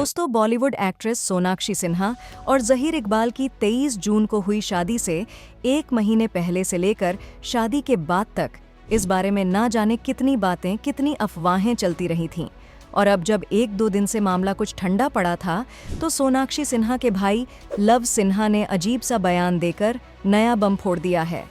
दोस्तों, बॉलीवुड एक्ट्रेस सोनाक्षी सिन्हा और ज़हीर इकबाल की 23 जून को हुई शादी से 1 महीने पहले से लेकर शादी के बाद तक इस बारे में ना जाने कितनी बातें, कितनी अफवाहें चलती रही थीं। और अब जब 1-2 दिन से मामला कुछ ठंडा पड़ा था, तो सोनाक्षी सिन्हा के भाई लव सिन्हा ने अजीब सा बयान देकर नया बम फोड़ दिया है।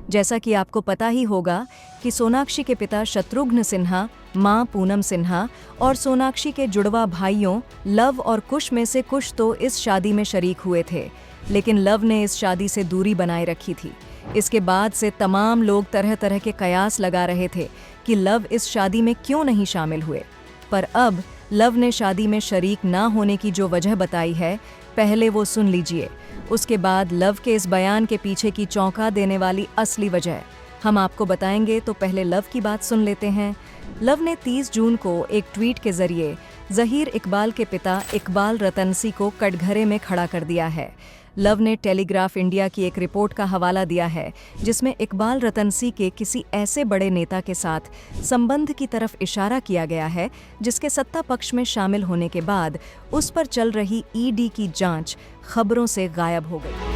जैसा कि आपको पता ही होगा कि सोनाक्षी के पिता शत्रुघ्न सिन्हा, मां पूनम सिन्हा और सोनाक्षी के जुड़वा भाइयों लव और कुश में से कुछ तो इस शादी में शरीक हुए थे, लेकिन लव ने इस शादी से दूरी बनाए रखी थी। इसके बाद से तमाम लोग तरह तरह के कयास लगा रहे थे कि लव इस शादी में क्यों नहीं शामिल हुए। पर अब लव ने शादी में शरीक ना होने की जो वजह बताई है, पहले वो सुन लीजिए। उसके बाद लव के इस बयान के पीछे की चौंका देने वाली असली वजह हम आपको बताएंगे। तो पहले लव की बात सुन लेते हैं। लव ने 30 जून को एक ट्वीट के जरिए ज़हीर इकबाल के पिता इकबाल रतनसी को कटघरे में खड़ा कर दिया है। लव ने टेलीग्राफ इंडिया की एक रिपोर्ट का हवाला दिया है, जिसमें इकबाल रतनसी के किसी ऐसे बड़े नेता के साथ संबंध की तरफ इशारा किया गया है, जिसके सत्ता पक्ष में शामिल होने के बाद उस पर चल रही ईडी की जांच खबरों से गायब हो गई।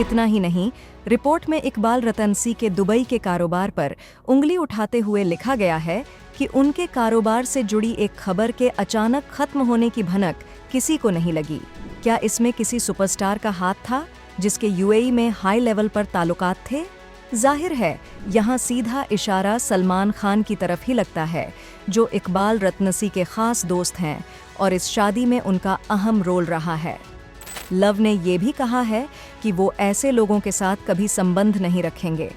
इतना ही नहीं, रिपोर्ट में इकबाल रतनसी के दुबई के कारोबार पर उंगली उठाते हुए लिखा गया है कि उनके कारोबार से जुड़ी एक खबर के अचानक खत्म होने की भनक किसी को नहीं लगी। क्या इसमें किसी सुपरस्टार का हाथ था, जिसके यूएई में हाई लेवल पर ताल्लुकात थे? जाहिर है, यहाँ सीधा इशारा सलमान खान की तरफ ही लगता है, जो इकबाल रतनसी के खास दोस्त हैं और इस शादी में उनका अहम रोल रहा है। लव ने ये भी कहा है कि वो ऐसे लोगों के साथ कभी संबंध नहीं रखेंगे।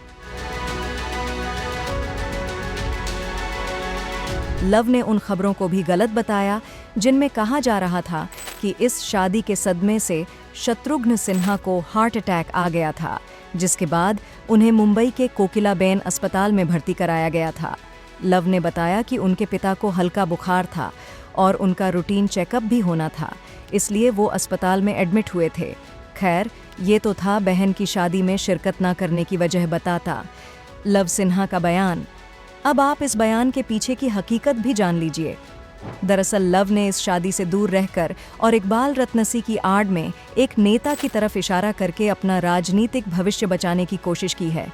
लव ने उन खबरों को भी गलत बताया जिनमें कहा जा रहा था कि इस शादी के सदमे से शत्रुघ्न सिन्हा को हार्ट अटैक आ गया था, जिसके बाद उन्हें मुंबई के कोकिलाबेन अस्पताल में भर्ती कराया गया था। लव ने बताया कि उनके पिता को हल्का बुखार था और उनका रूटीन चेकअप भी होना था, इसलिए वो अस्पताल में एडमिट हुए थे। खैर, ये तो था बहन की शादी में शिरकत ना करने की वजह बताता लव सिन्हा का बयान। अब आप इस बयान के पीछे की हकीकत भी जान लीजिए। दरअसल लव ने इस शादी से दूर रहकर और इकबाल रतनसी की आड़ में एक नेता की तरफ इशारा करके अपना राजनीतिक भविष्य बचाने की कोशिश की है।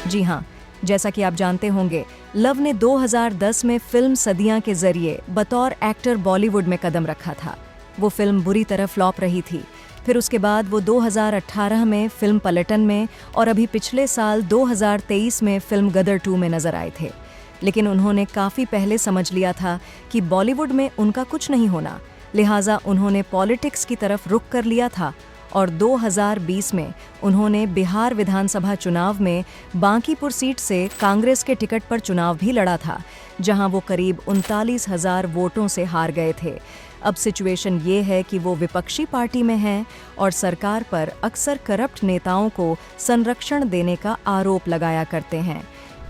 जी हाँ, जैसा कि आप जानते होंगे, लव ने 2010 में फिल्म सदियां के जरिए बतौर एक्टर बॉलीवुड में कदम रखा था। वो फिल्म बुरी तरह फ्लॉप रही थी। फिर उसके बाद वो 2018 में फिल्म पलटन में और अभी पिछले साल 2023 में फिल्म गदर 2 में नजर आए थे। लेकिन उन्होंने काफ़ी पहले समझ लिया था कि बॉलीवुड में उनका कुछ नहीं होना, लिहाजा उन्होंने पॉलिटिक्स की तरफ रुख कर लिया था और 2020 में उन्होंने बिहार विधानसभा चुनाव में बांकीपुर सीट से कांग्रेस के टिकट पर चुनाव भी लड़ा था, जहां वो करीब 39,000 वोटों से हार गए थे। अब सिचुएशन ये है कि वो विपक्षी पार्टी में हैं और सरकार पर अक्सर करप्ट नेताओं को संरक्षण देने का आरोप लगाया करते हैं।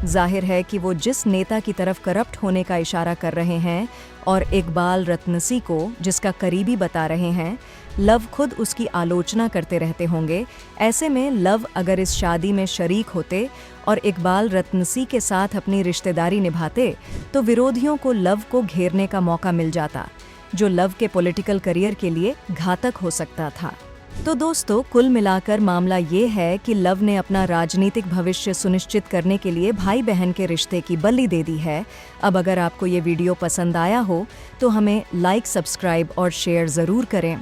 जाहिर है कि वो जिस नेता की तरफ करप्ट होने का इशारा कर रहे हैं और इकबाल रतनसी को जिसका करीबी बता रहे हैं, लव खुद उसकी आलोचना करते रहते होंगे। ऐसे में लव अगर इस शादी में शरीक होते और इकबाल रतनसी के साथ अपनी रिश्तेदारी निभाते, तो विरोधियों को लव को घेरने का मौका मिल जाता, जो लव के पॉलिटिकल करियर के लिए घातक हो सकता था। तो दोस्तों, कुल मिलाकर मामला ये है कि लव ने अपना राजनीतिक भविष्य सुनिश्चित करने के लिए भाई बहन के रिश्ते की बलि दे दी है। अब अगर आपको ये वीडियो पसंद आया हो तो हमें लाइक, सब्सक्राइब और शेयर ज़रूर करें।